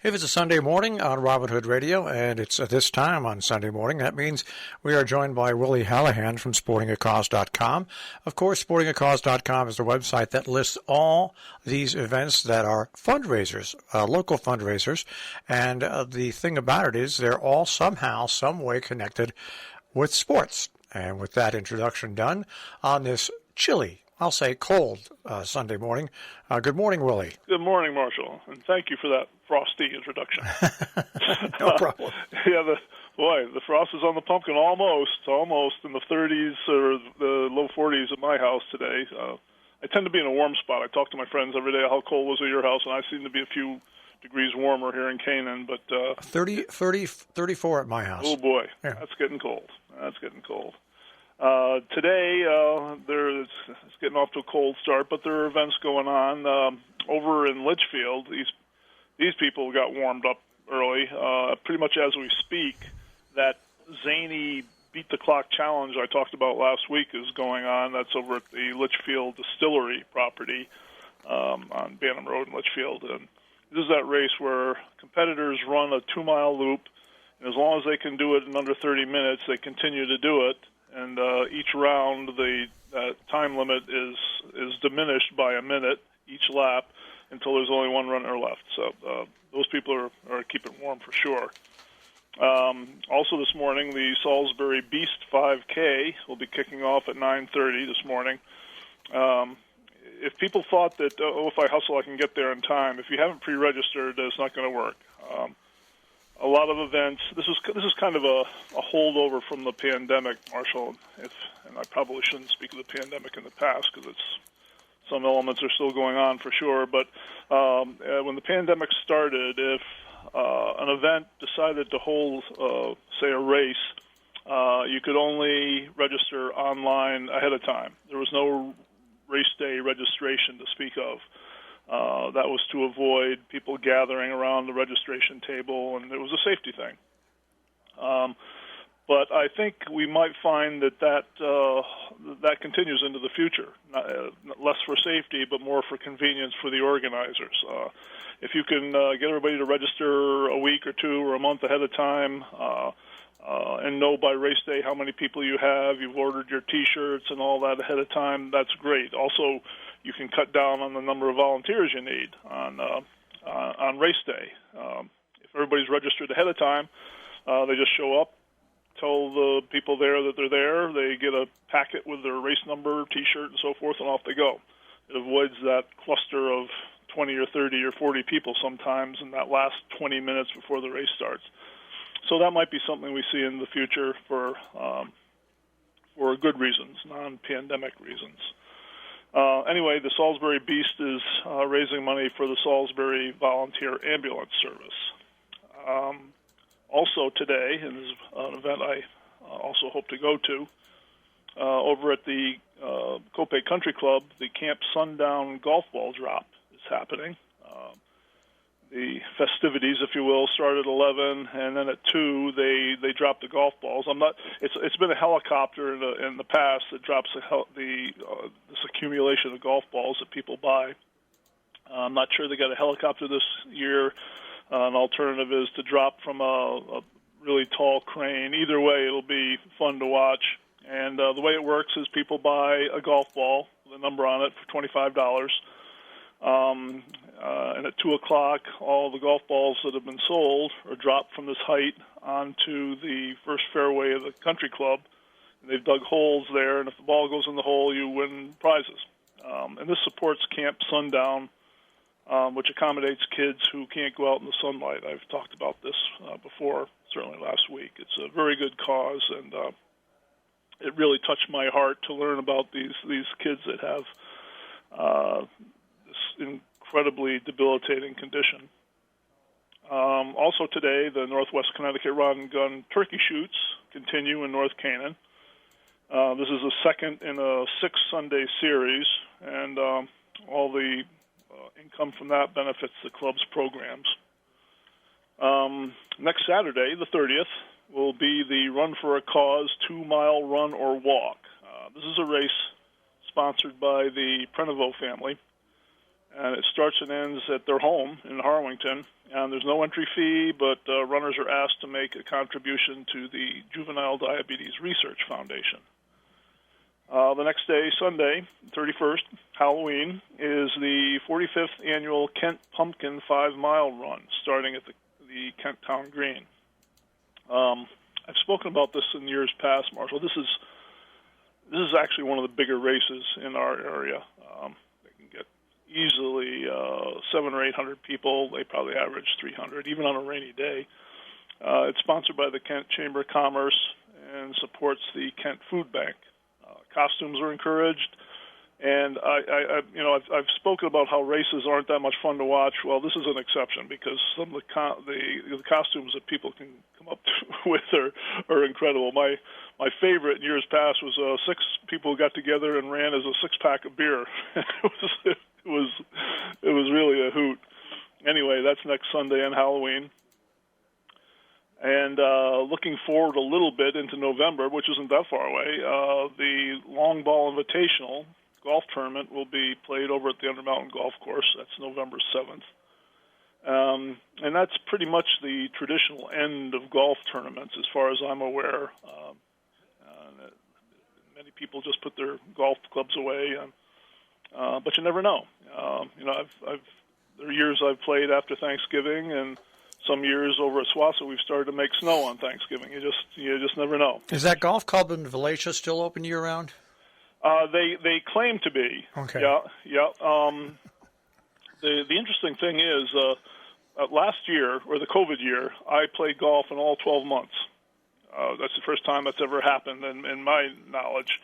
If it's a Sunday morning on Robin Hood Radio, and it's at this time on Sunday morning, that means we are joined by Willie Hallihan from sportingacause.com. Of course, sportingacause.com is the website that lists all these events that are fundraisers, local fundraisers, and the thing about it is they're all somehow, some way connected with sports. And with that introduction done on this chilly, I'll say cold Sunday morning. Good morning, Willie. Good morning, Marshall, and thank you for that frosty introduction. No problem. The frost is on the pumpkin almost in the 30s or the low 40s at my house today. I tend to be in a warm spot. I talk to my friends every day, how cold was it at your house, and I seem to be a few degrees warmer here in Canaan. But 34 at my house. Oh, boy. Yeah. That's getting cold. Today, it's getting off to a cold start, but there are events going on. Over in Litchfield, these people got warmed up early. Pretty much as we speak, that zany Beat the Clock Challenge I talked about last week is going on. That's over at the Litchfield Distillery property on Banham Road in Litchfield. And this is that race where competitors run a 2-mile loop, and as long as they can do it in under 30 minutes, they continue to do it. And each round, the time limit is diminished by a minute each lap until there's only one runner left. So those people are keeping warm for sure. Also this morning, the Salisbury Beast 5K will be kicking off at 9:30 this morning. If people thought that, if I hustle, I can get there in time, if you haven't pre-registered, it's not going to work. A lot of events. This is kind of a holdover from the pandemic, Marshall. And I probably shouldn't speak of the pandemic in the past because some elements are still going on for sure. But when the pandemic started, if an event decided to hold, say, a race, you could only register online ahead of time. There was no race day registration to speak of. That was to avoid people gathering around the registration table, and it was a safety thing. But I think we might find that continues into the future, less for safety, but more for convenience for the organizers. If you can get everybody to register a week or two or a month ahead of time, and know by race day how many people you have, you've ordered your T-shirts and all that ahead of time, that's great. Also, you can cut down on the number of volunteers you need on race day. If everybody's registered ahead of time, they just show up, tell the people there that they're there, they get a packet with their race number, T-shirt, and so forth, and off they go. It avoids that cluster of 20 or 30 or 40 people sometimes in that last 20 minutes before the race starts. So that might be something we see in the future for good reasons, non-pandemic reasons. Anyway, the Salisbury Beast is raising money for the Salisbury Volunteer Ambulance Service. Also today, and this is an event I also hope to go to, over at the Copiague Country Club, the Camp Sundown Golf Ball Drop is happening. The festivities, if you will, start at 11, and then at 2 they drop the golf balls. It's been a helicopter in the past that drops this accumulation of golf balls that people buy. I'm not sure they got a helicopter this year. An alternative is to drop from a really tall crane. Either way, it'll be fun to watch. And the way it works is people buy a golf ball with a number on it for $25. And at 2 o'clock, all the golf balls that have been sold are dropped from this height onto the first fairway of the country club. And they've dug holes there, and if the ball goes in the hole, you win prizes. And this supports Camp Sundown, which accommodates kids who can't go out in the sunlight. I've talked about this before, certainly last week. It's a very good cause, and it really touched my heart to learn about these kids that have this incredibly debilitating condition. Also today, the Northwest Connecticut Rod and Gun turkey shoots continue in North Canaan. This is the second in a 6-Sunday series, and all the income from that benefits the club's programs. Next Saturday, the 30th, will be the Run for a Cause 2-mile run or walk. This is a race sponsored by the Prenovo family, and it starts and ends at their home in Harwington. And there's no entry fee, but runners are asked to make a contribution to the Juvenile Diabetes Research Foundation. The next day, Sunday, 31st, Halloween, is the 45th annual Kent Pumpkin 5-mile run, starting at the Kent Town Green. I've spoken about this in years past, Marshall. This is actually one of the bigger races in our area. They can get easily 700 or 800 people. They probably average 300, even on a rainy day. It's sponsored by the Kent Chamber of Commerce and supports the Kent Food Bank. Costumes are encouraged, and I've spoken about how races aren't that much fun to watch. Well, this is an exception because some of the costumes that people can come up with are incredible. My favorite in years past was 6 people got together and ran as a 6-pack of beer. it was really a hoot. Anyway, that's next Sunday and Halloween. And looking forward a little bit into November, which isn't that far away, the Long Ball Invitational golf tournament will be played over at the Undermountain Golf Course. That's November 7th. And that's pretty much the traditional end of golf tournaments as far as I'm aware. Many people just put their golf clubs away, but you never know. There are years I've played after Thanksgiving, and some years over at Swasso, we've started to make snow on Thanksgiving. You just never know. Is that golf club in Valatia still open year round? They claim to be. Okay. Yeah. The interesting thing is, last year or the COVID year, I played golf in all 12 months. That's the first time that's ever happened in my knowledge.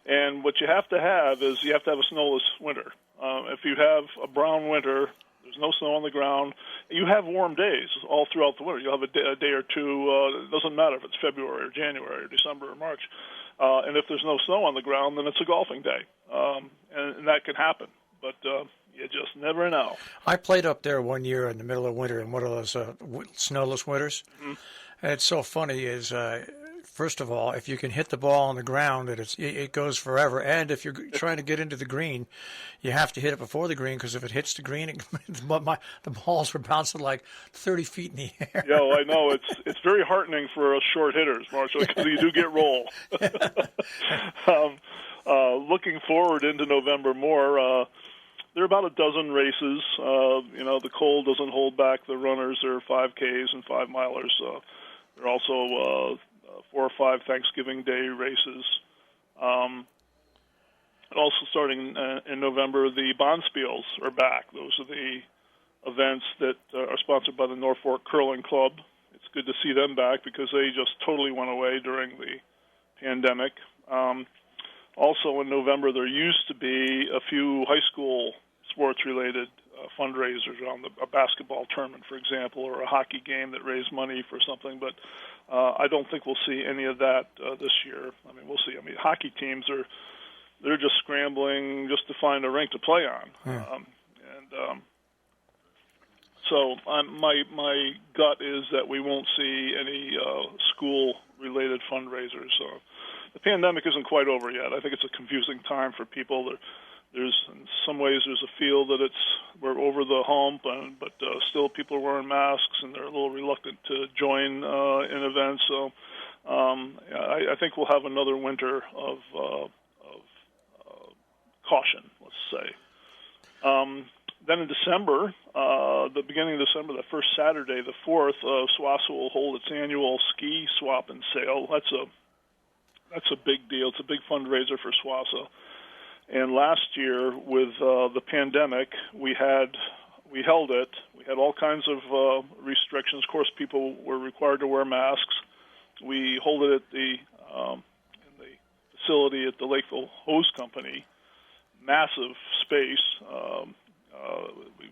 And what you have to have is you have to have a snowless winter. If you have a brown winter, there's no snow on the ground. You have warm days all throughout the winter. You'll have a day or two. It doesn't matter if it's February or January or December or March. And if there's no snow on the ground, then it's a golfing day. And that can happen. But you just never know. I played up there one year in the middle of winter in one of those snowless winters. Mm-hmm. And it's so funny is, first of all, if you can hit the ball on the ground, it goes forever. And if you're trying to get into the green, you have to hit it before the green, because if it hits the green, the balls were bouncing like 30 feet in the air. Yeah, well, I know. It's very heartening for us short hitters, Marshall, because you do get roll. Looking forward into November more, there are about a dozen races. The cold doesn't hold back the runners. There are 5Ks and 5-milers. There are also 4 or 5 Thanksgiving Day races. Also starting in November, the Bonspiels are back. Those are the events that are sponsored by the Norfolk Curling Club. It's good to see them back because they just totally went away during the pandemic. Also in November, there used to be a few high school sports-related fundraisers around a basketball tournament, for example, or a hockey game that raised money for something. But I don't think we'll see any of that this year. I mean, we'll see. I mean, hockey teams they're just scrambling just to find a rink to play on. Yeah. So my gut is that we won't see any school-related fundraisers. The pandemic isn't quite over yet. I think it's a confusing time for people. In some ways, there's a feel that we're over the hump, but still people are wearing masks and they're a little reluctant to join in events. So I think we'll have another winter of caution, let's say. Then in December, the beginning of December, the first Saturday, the 4th, Swasso will hold its annual ski swap and sale. That's a big deal. It's a big fundraiser for Swasso. And last year, with the pandemic, we held it. We had all kinds of restrictions. Of course, people were required to wear masks. We hold it at in the facility at the Lakeville Hose Company. Massive space.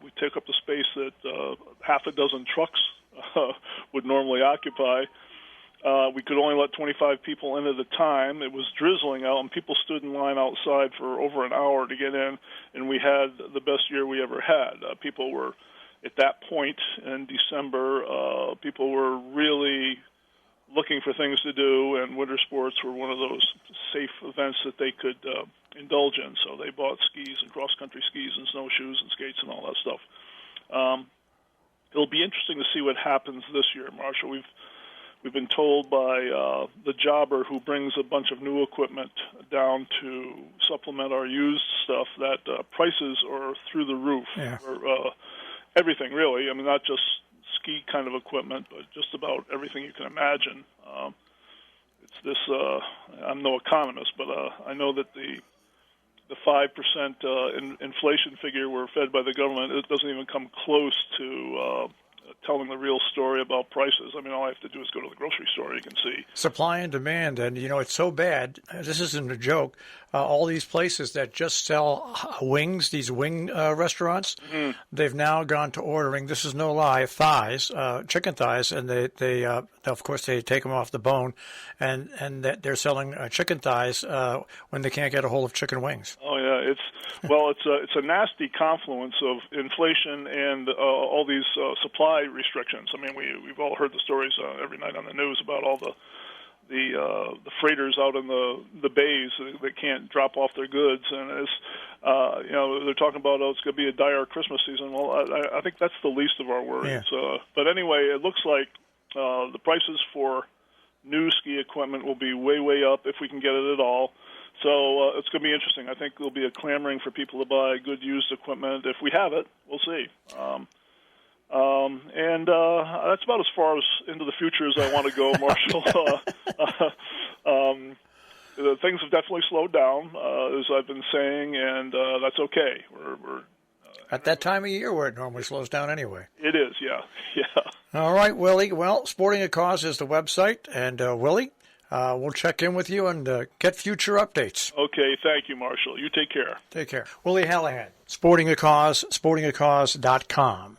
We take up the space that half a dozen trucks would normally occupy. We could only let 25 people in at a time. It was drizzling out, and people stood in line outside for over an hour to get in, and we had the best year we ever had. People were, at that point in December, people were really looking for things to do, and winter sports were one of those safe events that they could indulge in. So they bought skis and cross-country skis and snowshoes and skates and all that stuff. It'll be interesting to see what happens this year, Marshall. We've been told by the jobber who brings a bunch of new equipment down to supplement our used stuff that prices are through the roof for everything, really. I mean, not just ski kind of equipment, but just about everything you can imagine. It's this. I'm no economist, but I know that the 5% inflation figure we're fed by the government, it doesn't even come close to telling the real story about prices. I mean, all I have to do is go to the grocery store. You can see supply and demand, and it's so bad. This isn't a joke. All these places that just sell wings, these wing restaurants, they've now gone to ordering. This is no lie, thighs, chicken thighs, and they of course they take them off the bone, and they're selling chicken thighs when they can't get a hold of chicken wings. Oh yeah, it's a nasty confluence of inflation and all these supply restrictions. I mean, we've all heard the stories every night on the news about all the freighters out in the bays that can't drop off their goods, and it's they're talking about it's going to be a dire Christmas season. Well, I think that's the least of our worries. Yeah. But anyway, it looks like the prices for new ski equipment will be way up if we can get it at all. So it's going to be interesting. I think there'll be a clamoring for people to buy good used equipment. If we have it, we'll see. And that's about as far as into the future as I want to go, Marshall. Things have definitely slowed down, as I've been saying, and that's okay. We're at that time of year where it normally slows down anyway. It is, yeah. All right, Willie. Well, Sporting a Cause is the website, and Willie, we'll check in with you and get future updates. Okay, thank you, Marshall. You take care. Take care. Willie Hallihan, Sporting a Cause, sportingacause.com.